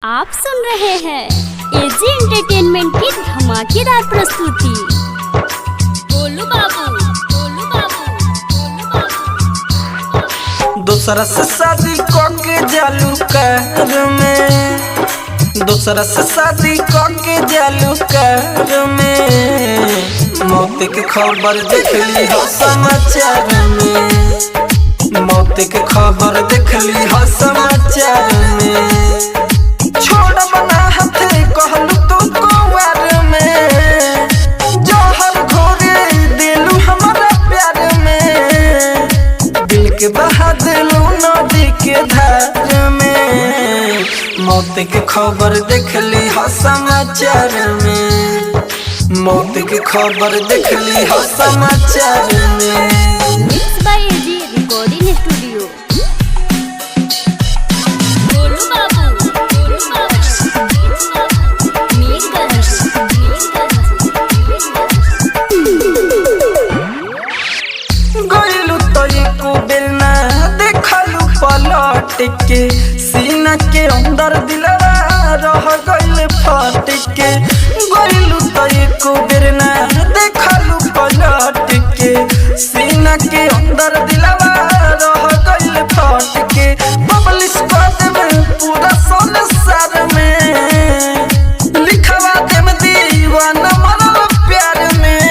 आप सुन रहे हैं एजी एंटरटेनमेंट की धमाकेदार प्रस्तुति। गोलू बाबू, गोलू बाबू, गोलू बाबू। दूसरा से शादी करके जालू कर में, दूसरा से शादी करके जालू कर में, मौत के खबर देख ली हो समाचार में, मौत के खबर देख ली हो समाचार में। छोड़ बना हाथे कहलू तो कुंवर में, जहर घोरे दिलू हमारा प्यार में, दिल के बहा दिलू नदी के धार में। मौत के खबर देख ली हो समाचार में, मौत के खबर देख ली हो समाचार में। Mix by AG recording studio. Golu बाबू, गोलू बाबू, मीरगंज, गइलू तो एको बेर ना देखलू पलट के, सीना के अंदर दिलवा रह गइल फट के। गइलू तो एको बेर ना देखलू पलट के, सीना के अंदर दिलवा रह गइल फट के। पब्लिश कर देबे पूरा संसार में, लिखवा देम दीवाना मरल प्यार में।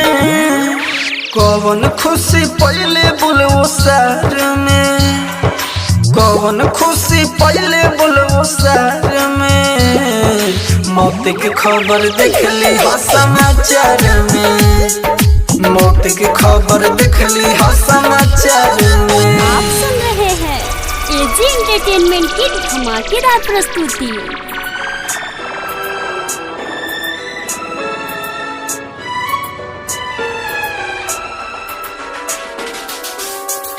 कौन खुशी पहले बोलो सार में, कौन खुशी पहले बोलो सार में। मौत के खबर देख ली हो समाचार में, मौत के खबर देख ली हो समाचार में। आप सुन रहे हैं एजी एंटरटेनमेंट की धमाकेदार प्रस्तुति।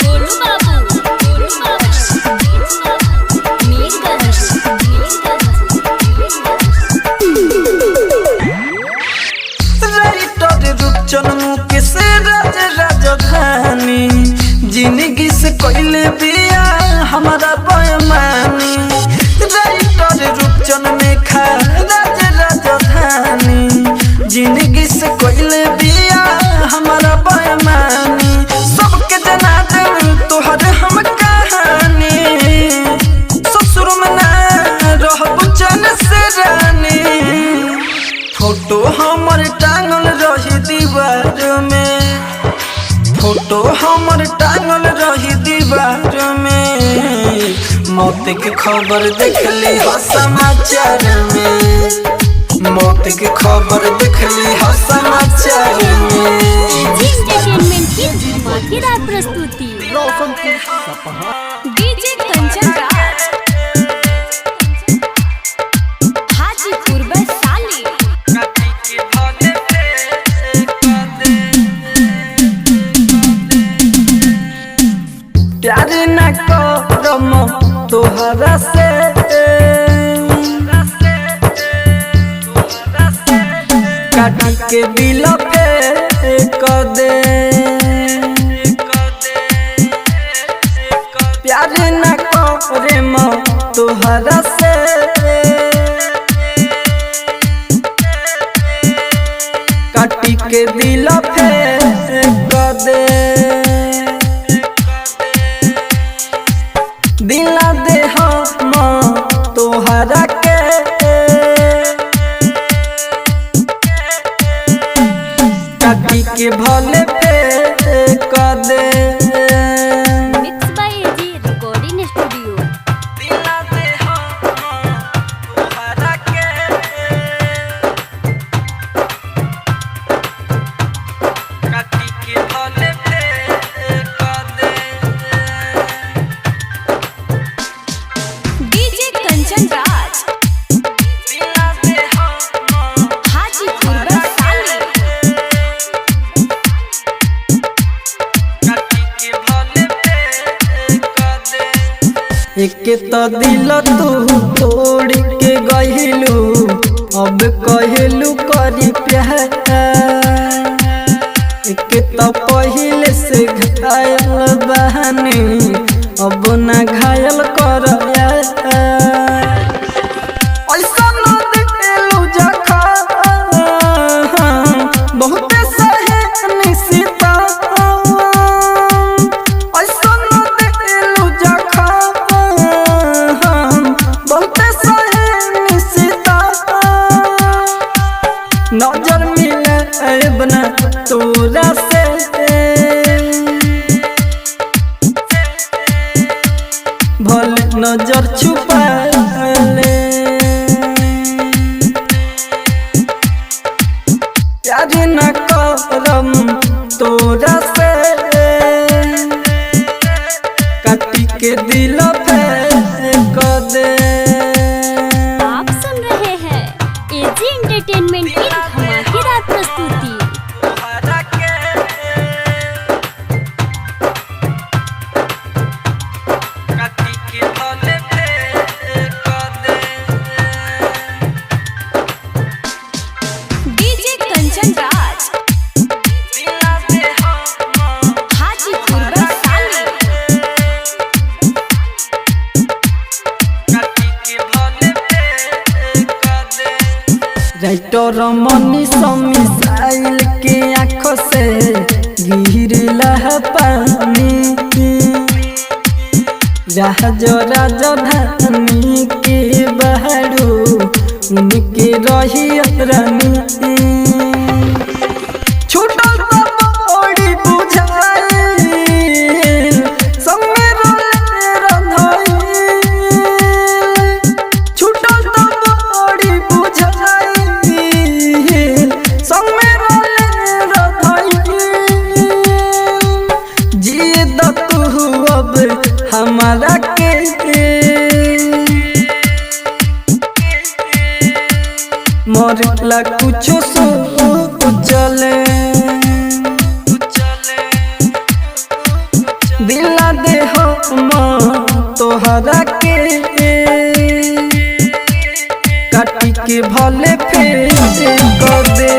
गोलू बाबू, गोलू बाबू, मीरगंज, राइटर रूपचंद के से राजधानी, जिंदगी से कोइले बिया हमारा बेईमानी। राइटर रूपचंद में खा राजधानी, जिंदगी से कोइले बिया हमारा बेईमानी। सबके जना दे तोहर हम कहानी, ससुर में ना रहब चैन से रानी। फोटो हमर टांगल रही दीवार में, फोटो हमर टांगल रही दीवार में। मौत के खबर देख ली हो समाचार में, मौत के खबर देख ली हो समाचार में। एजी एंटरटेनमेंट की धमाकेदार प्रस्तुति। डीजे कंचन राज, हाजीपुर वैशाली। प्यार न करम तोहरा से, काटी के दिल पे कर दे। प्यार न करम तोहरा से, काटी के दिल पे कर दे। दिला दे हम तोहरा के, काटी के भले पे कर दे। Mix by AG recording studio. दिला दे हम तोहरा के, काटी के भले पे कर दे। डीजे कंचन राज, हाजीपुर वैशाली। एक तो दिल तू तोड़ के गहिलू, अब कहलू करी प्यार। एक तो पहले से घायल बहनी, अब ना घायल कर। तोरा से भले नजर छुपा ले प्यार न करम तोरा से काटी के दिल पे कर दे। आप सुन रहे हैं एजी एंटरटेनमेंट की धमाकेदार प्रस्तुति। डीजे कंचन राज हाजीपुर वैशाली। राइटर मनी मिसाइल के आँखों से गिरला पानी राजधानी के बहरू उनके रही रानी छूटल तो बड़ी बुझाई संगे रोले रंधाई छूटल तो बड़ी बुझाई संगे रोले रंधाई जिए द तू अब हमारा के मरला कुछ सो चले दिला दे हम तोहरा के काटी के भले फेर कर दे।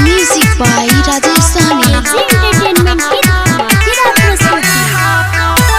Music by Rajasthani. AG entertainment की धमाकेदार प्रस्तुति।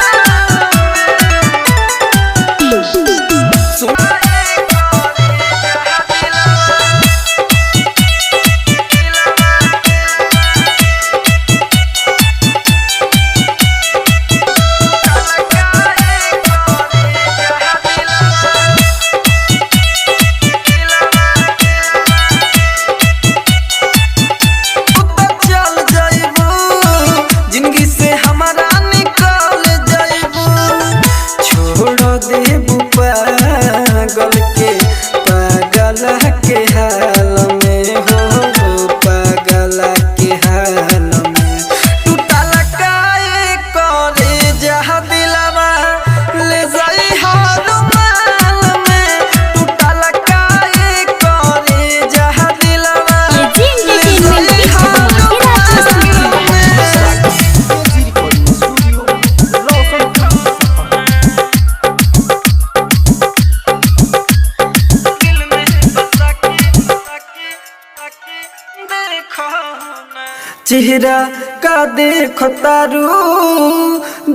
चेहरा का देखो तारू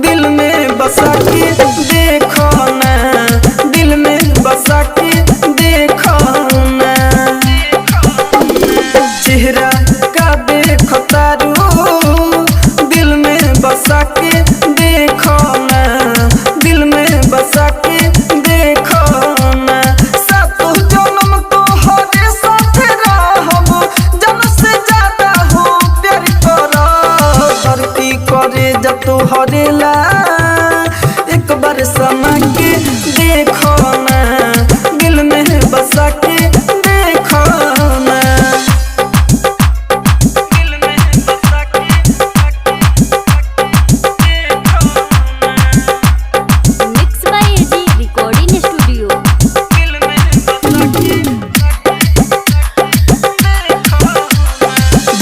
दिल में बसा के देखो ना दिल में बसा के देखो ना चेहरा का देखो तारू दिल में बसा के देखो ना दिल में बसा के देखो ना सात जन्म तो हरे साथ रहब जन्म से ज्यादा हो प्यार करो धरती करे जब तू हरेला एक बार समा के देखो ना दिल में बसा के देखो ना दिल में बसा के mix by AG recording studio. दिल में बसा के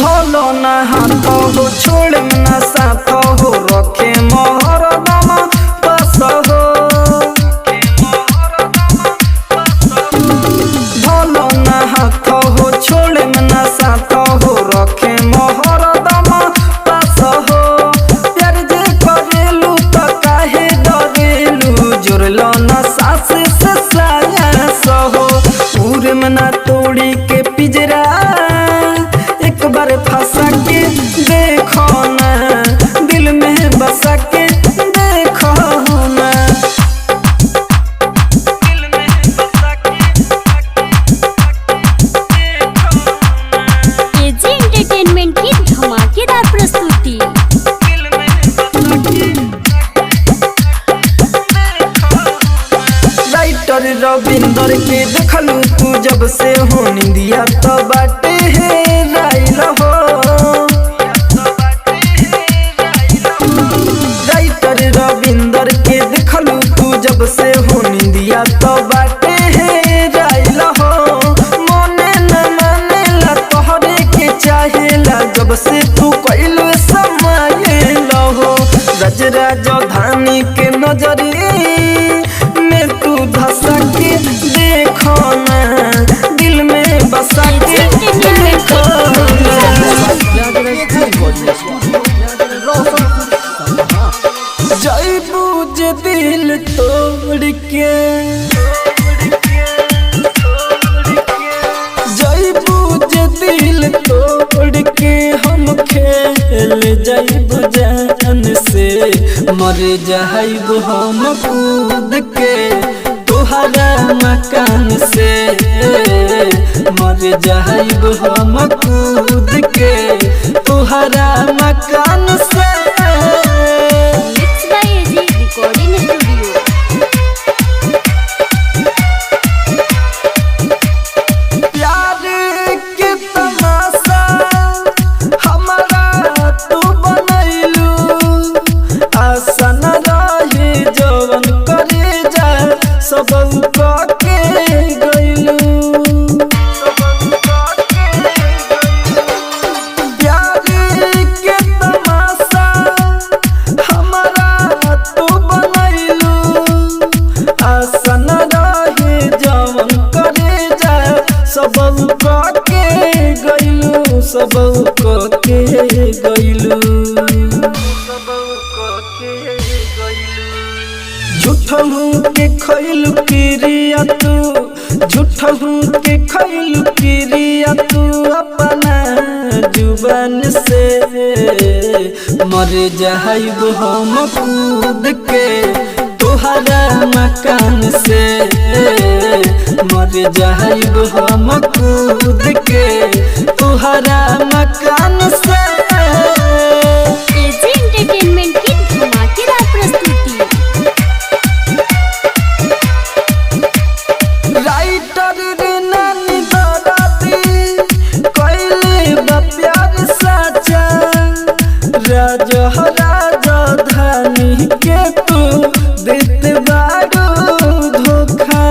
धोलो ना हाथ हो छोड़ ना साथ हो रखे मोहर रविंदर के देखलू तू जब से हो निंदिया तो बाटे है राइल हो राइटर रविंदर के देखलू तू जब से हो निंदिया तो बाटे है राइल हो मने न माने ला तोहरे के चाहेला जब से तू कइलू समय लहो रज राजधानी के नजरी में तू धसा के देखो ना दिल में बसा के देखो जय पूज दिल तोड़ के जय पूज दिल तोड़ के हम खेल जाइब जान से मर जाइब हम कूद के तुहरा मकान से मर जाइब हम कूद के तुहरा मकान से mix by AG recording studio. प्यार के तमाशा हमारा तू बनैलू आशा न रही जवन करे जा सब के गइलू प्यार के तमाशा हमारा तू बनैलू आशा न रही जवन करे जा सब के गइलू सब के गइलू झूठहू के खइलू किरिया तू झूठहू के खइलू किरिया तू अपना जुबान से मर जाइब हम कूद के तुहरा मकान से मर जाइब हम कूद के तुहरा मकान से एजी एंटरटेनमेंट की धमाकेदार प्रस्तुति। राइटर रे नानी दादी कइले बा प्यार साचा राजा राजधानी के तू देत बारू धोखा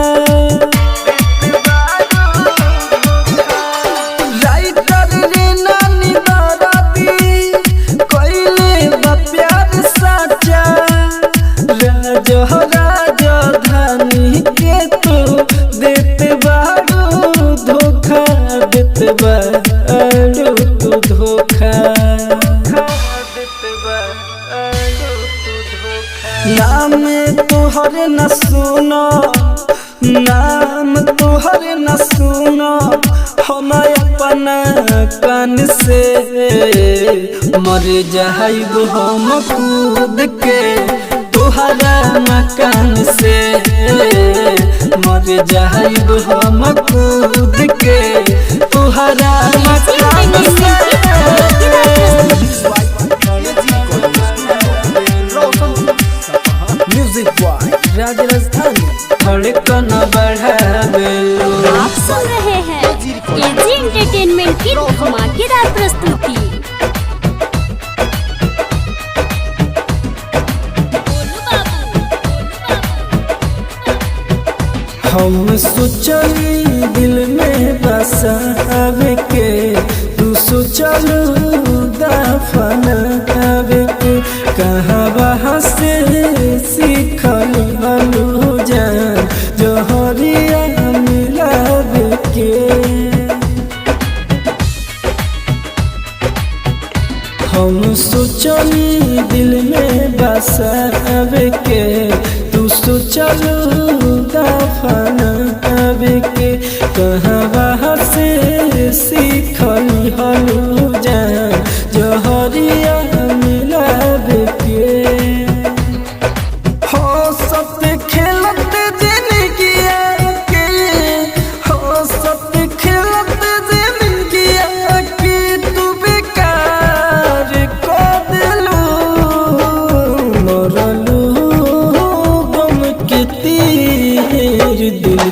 राइटर रे नानी दादी कइले बा प्यार साचा राजा राजधानी के तू देत बारू धोखा देत बारू तू धोखा नाम तोहर न सुनो नाम तोहर न सुनो हम अपना कान से मर जाइब हम कूद के तुहरा मकान से मर जाइब हम कूद के तुहरा मकान से म्यूजिक बॉय राजस्थानी धड़कन बढ़ावे आप सुन रहे हैं एजी एंटरटेनमेंट की धमाकेदार प्रस्तुति। हम सोचली दिल में बसावे के तू सोचलू दफनावे के कहाँ वहाँ से सीखल हलू जान जोहरिया मिलावे के हम सोचली दिल में बसावे के तू सोचलू दफनावे के कहाँ वहाँ से सीखली हलू जान जोहरिया मिलावे के हो सब खेलत जिंदगी के हो सब खेलत जिंदगी के तू बेकार को दिलू मरलू गम के तीर दिल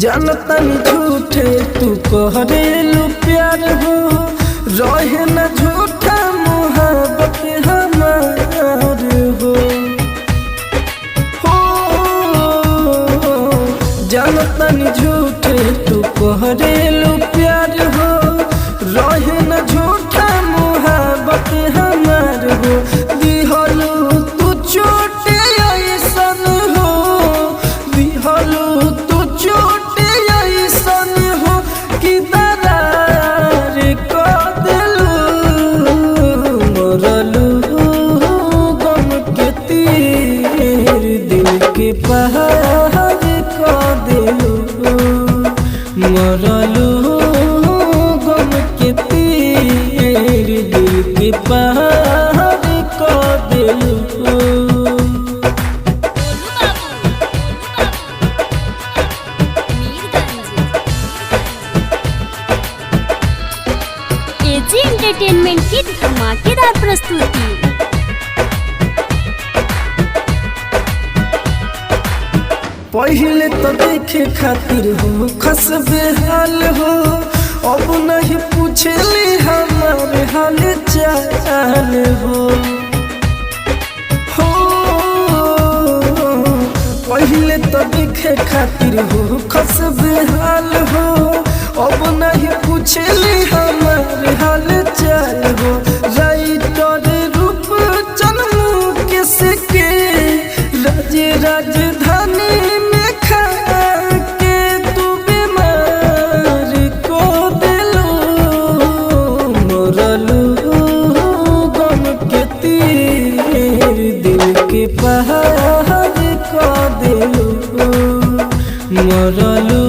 जानता नहीं झूठे तू कहरेलू प्यार हो रहे न झूठा मोहब्बत हमार हो जानता नहीं झूठे तू कहरेलू प्यार हो रहे न झूठा मोहब्बत हमार हो दिहलू तू चोटे ऐसन हो दिहलू तू चोटे ऐसन हो कि दरार को दिलू मरलू गम के तीर दिल के पहाड़ को दिलू मरलू गम के तीर दिल के पहाड़ को दिलू एजी एंटरटेनमेंट की धमाकेदार प्रस्तुति। पहले तो देखे खातिर हो खस बेहाल हो अब नहीं पूछली हमारे हाल चाल हो पहले तो देखे खातिर हो खस बेहाल हो अब नहीं पूछली हमारे हाल चाल हो राइटर रूप जन्मू किसके राजधानी में खा के तू बीमार को दिलू मरलू गम के तीर दिल के पहाड़ को दिलू मरलू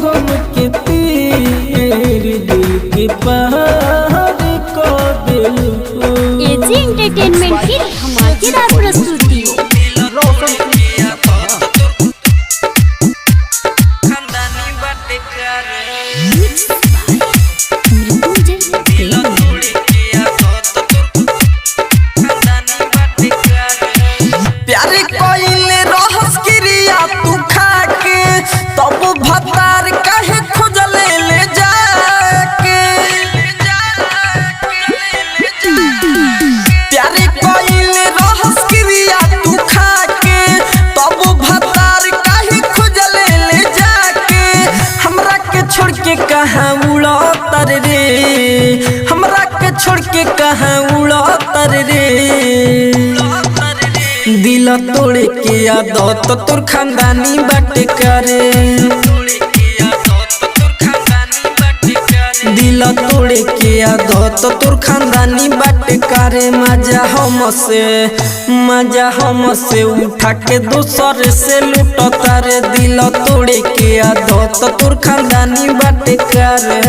गम के तीर दिल के पहाड़ को दिलू एजी एंटरटेनमेंट की धमाकेदार प्रस्तुति। प्यारे कोइले रहस क्रिया तू खा के तब भतार काहे खोजले ले जाके प्यारे कोइले रहस क्रिया तू खा के तब भतार काहे खोजले ले जाके हमरा के छोड़ के कहां उड़ा तर रे हमरा के छोड़ के कहां उड़ा तर रे दिल तोड़े के आदत तोर खानदानी बाटे करे दिल तोड़े के आदत तोर खानदानी बाटे करे मजा हमसे उठा के दोसर से लूटता रे दिल तोड़े के आदत तोर खानदानी बाटे करे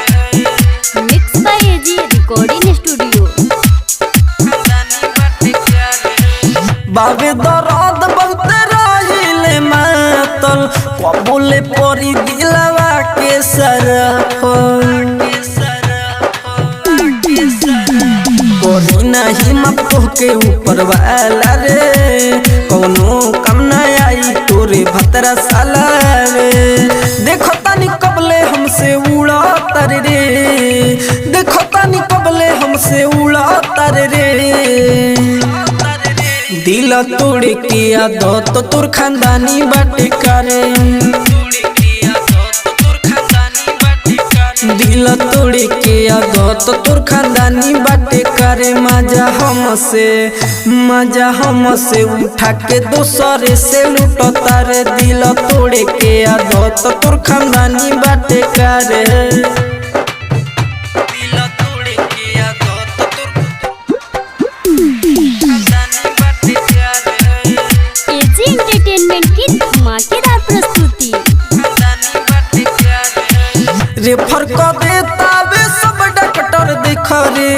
mix by AG recording studio. बाबे दर्द बहुत रहिले मातल कबूले परी दिलवा के सरफ कोई नहीं मत के ऊपर वाला रे कौनो कम न आई तोरे भतरा साला रे देखो तानी कबले हमसे उड़ा तर रे देखो तानी कबले हमसे उड़ा तर रे दिल तोड़े के आदत तोर खानदानी बाटे करे दिल तोड़े के आदत तोर खानदानी बाटे करे मजा हमसे उठा के दोसर से लूटता रे दिल तोड़े के आदत तोर खानदानी बाटे करे एजी एंटरटेनमेंट की धमाकेदार प्रस्तुति। रेफर कर देता बे सब डॉक्टर देख रे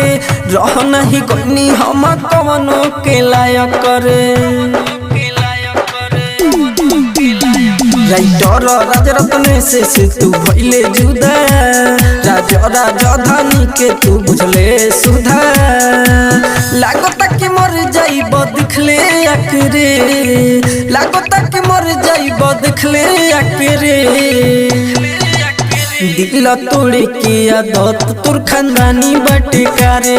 रह नहीं कोनी हम कवनो के लायक करे राइटर राजरत्न से तू भइले जुदा राजधानी के तू बुझले सुधा लागत कि मर जाइब दिखले आखिरे लागत कि मर जाइब दिखले आखिरे दिल तोड़ के आदत तोर खानदानी बटकारे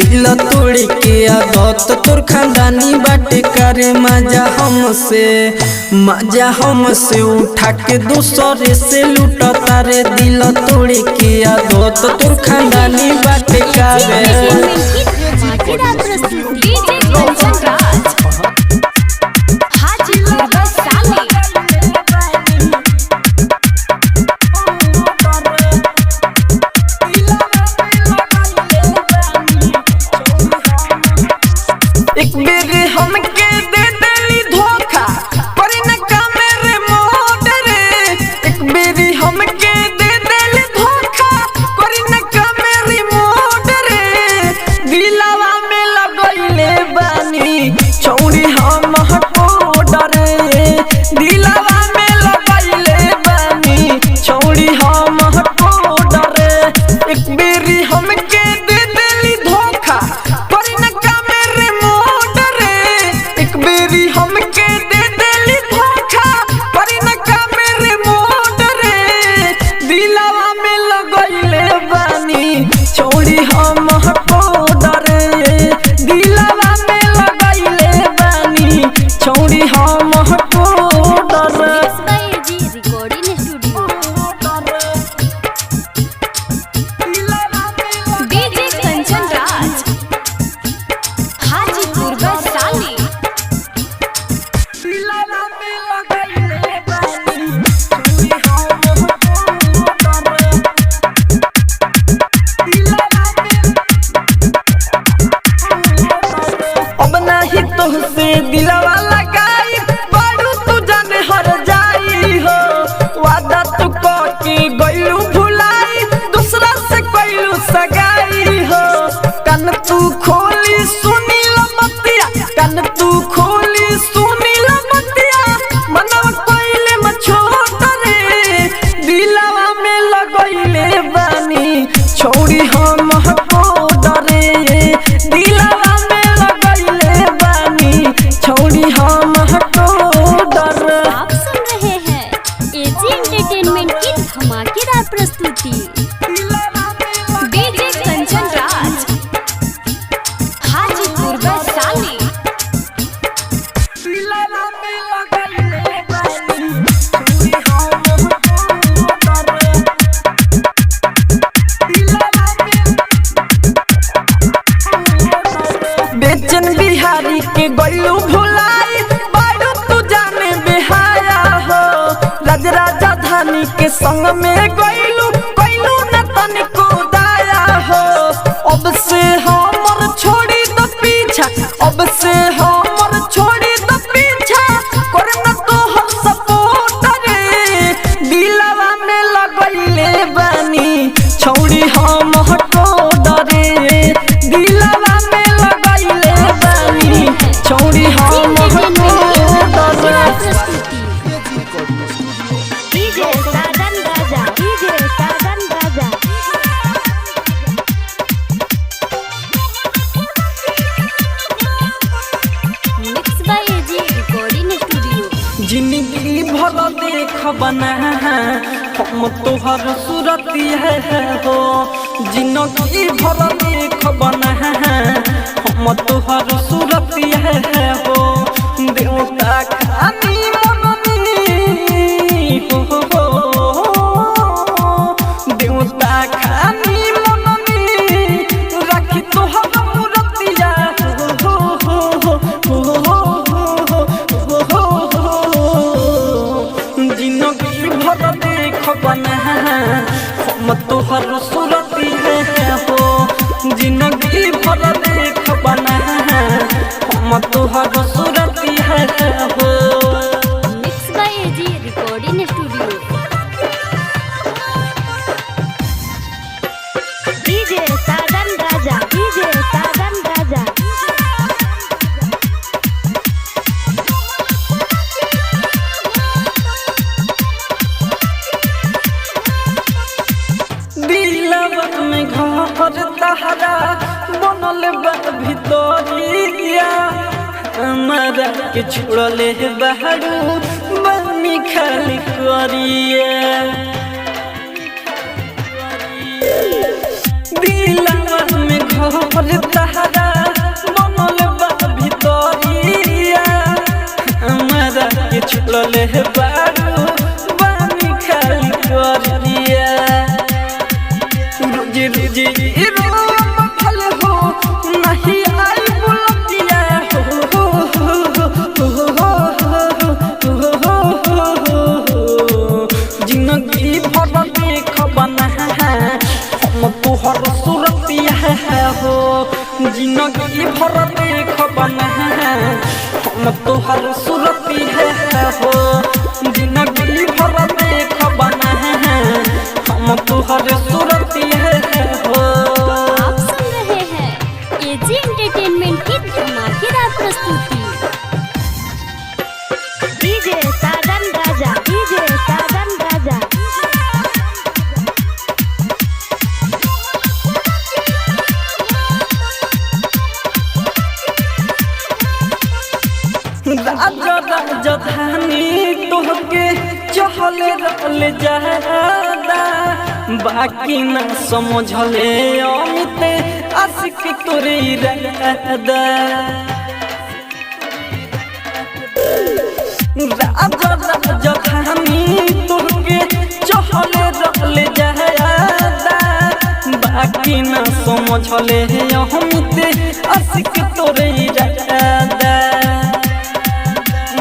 दिल तोड़ के आदत तोर खानदानी बटकारे मजा हमसे उठा के दूसरे से लूटता रे दिल तोड़ के आदत तोर खानदानी बटकारे धमाकेदार प्रस्तुति डीजे कंचन राज हाजीपुर वैशाली एक बेर हमके दे देली धोखा पर न कामे रे मोड रे एक बेर हमके दे देली धोखा पर न कामे रे मोड रे दिलवा में लगइले बानी छौड़ी हम हटो डरे दिलवा में लगइले बानी छौड़ी हम हटो डरे एक बेर हमके दे देली धोखा पर न कामे रे मोड रे एक बेरी हमके दे देली धोखा पर न कामे रे मोड रे दिलवा में लगइले बानी छोड़ी हम हटो डरे दिलवा में लगइले बानी छोड़ी हम हटो डरे जी recording studio DJ Kanchan Raj Hajipur Vaishali अब नहीं तुझसे दिलवा लगाई बारू तू जाने हर जाई हो वादा तू के गइलू भुलाई दूसरा से कइलू सगाई हो कन तू खोली सुनी लमतिया कन तू खोली सुनी लमतिया मनवा कइले मछोट रे दिलवा में लगइले बानी छोड़ी हम हटो डरे दिलवा में लगइले बानी छोड़ी हम हटो डरे आप सुन रहे हैं एजी एंटरटेनमेंट की धमाकेदार प्रस्तुति डीजे कंचन राज हाजीपुर वैशाली बेचन बिहारी के गइलू भुलाई बारू तू जाने बेहाया हो राजधानी के संग में गइलू कइलू न तनिको दाया हो अब से हमर छोड़ी द पीछा अब से हमर छोड़ी द पीछा करे न तोहर सपोर्ट रे दिलवा में लगइले बानी छोड़ी हम हटो डरे दिलवा में लगइले बानी छोड़ी हम हटो डरे DJ Sadhan Raja DJ Sadhan Raja mix by AG recording studio जिंदगी भर देख बना हम तोहर सूरती है हो जिंदगी भर देख बना हम तोहर सूरती है हो देवता खानी मननी हो देवता खानी मननी रखी तोहर मूरतिया जिंदगी भर देख बना हम तोहर सूरती है हो जिंदगी भर देख बना हम तोहर सूरती है बा भितरिया हमारा के छोड़ले बहरू बनी खाली करिया दिलवा में घर तहरा बनल बा भितरिया हमारा के छोड़ले बहरू बनी खाली करिया रोजी रोजी फल हो नहीं आई बुलतिया जिंदगी भर देख बना हम तुहर सूरतिया हो जिंदगी भर देख बना हम तुहर सूरतिया हो जिंदगी भर देख बना हम तुहर सूरतिया हो। आप सुन रहे हैं एजी एंटरटेनमेंट की धमाकेदार प्रस्तुति। डीजे साजन राजा डीजे साजन राजा राजा राजधानी तोहके चहले रहले जादा बाकी न समझले अमित आशिक तोरे इरादा राजा राजधानी तोहके चहले रहले जादा बाकी न समझले अमित आशिक तोरे इरादा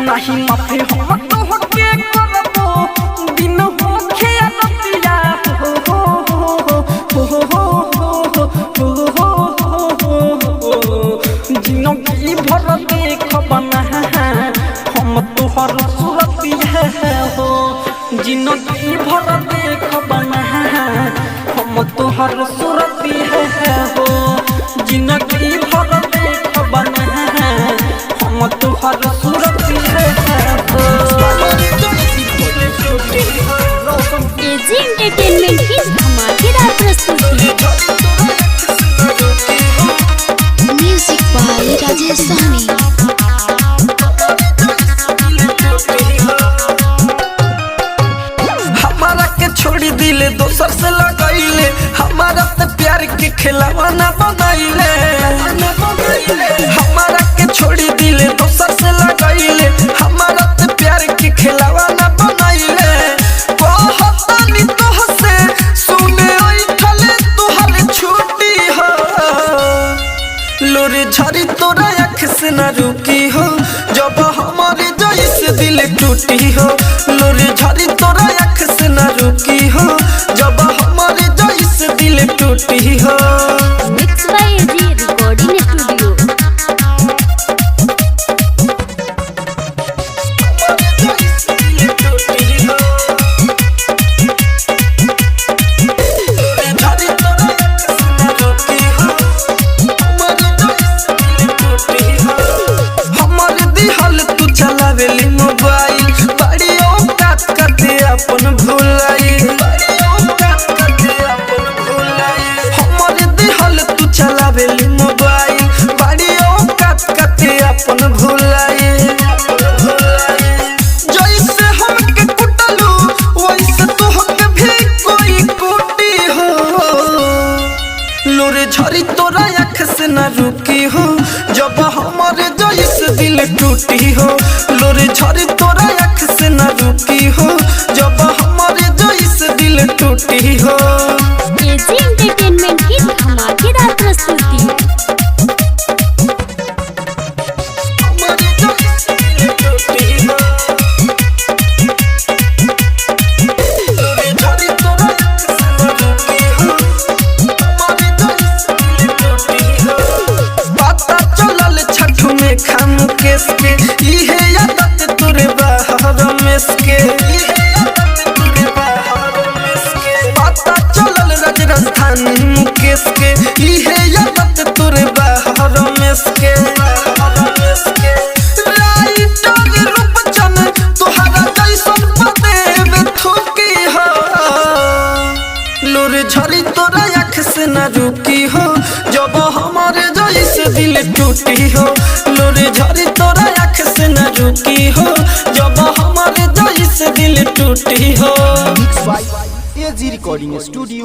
नहीं माफी हम तोहके करबो दिन होखे रतिया जिंदगी भर देख बना हम तुहर सूरतिया हो जिंदगी भर देख बना हम तुहर सूरतिया हो जिंदगी भर देख बना हम तुहर सूरतिया हो। एजी एंटरटेनमेंट की धमाकेदार प्रस्तुति। Music by Rajesh Sahni. हमारा के छोड़ी दिले दोसर से लगाइले हमारा तो प्यार के खिलावा ना बनाइले हमारा के छोड़ी दिले दोसर से लगाइले हमारा तो प्यार के खिलावा ना बनाइले कहतानी तोहसे सुने ओइठले तुहर छुट्टी हो लोरे झरी तोरा आँख से न रुकी हो जब हमारे जैसे दिल टूटी हो लोरे झरी तोरा आँख से न रुकी हो जब हमारे जैसे दिल टूटी हो। Mix by AG recording studio. चलावेली मोबाइल बड़ी औकात करते अपन भुलाई हमारे दिहल तू चलावेली मोबाइल बड़ी औकात करते अपन भुलाई जैसे हमके कुटलू वैसे तोहके भी कोई कुटी हो लोरे झरी तोरा आँख से न रुकी हो जब हमारे जैसे दिल टूटी हो लोरे झरी तोरा आँख से न रुकी हो जब हमारे जैसे दिल टूटी हो। एजी एंटरटेनमेंट की धमाकेदार प्रस्तुति। हमारे जैसे दिल टूटी हो लोरे झरी तोरा आँख से न रुकी हो हमारे जैसे दिल टूटी हो। पता चलल छठ में खाम केस के इहे आदत तोरे बाहर में के पता चलल राजधानी मुकेश के इहे आदत तोरे बाहर में के राइटर रूपचन तोहरा जैसन बदेव थूकी हो लोरे झरी तोरा आँख से न रुकी हो जब हमारे जैसे टूटी हो। Mix by AG recording studio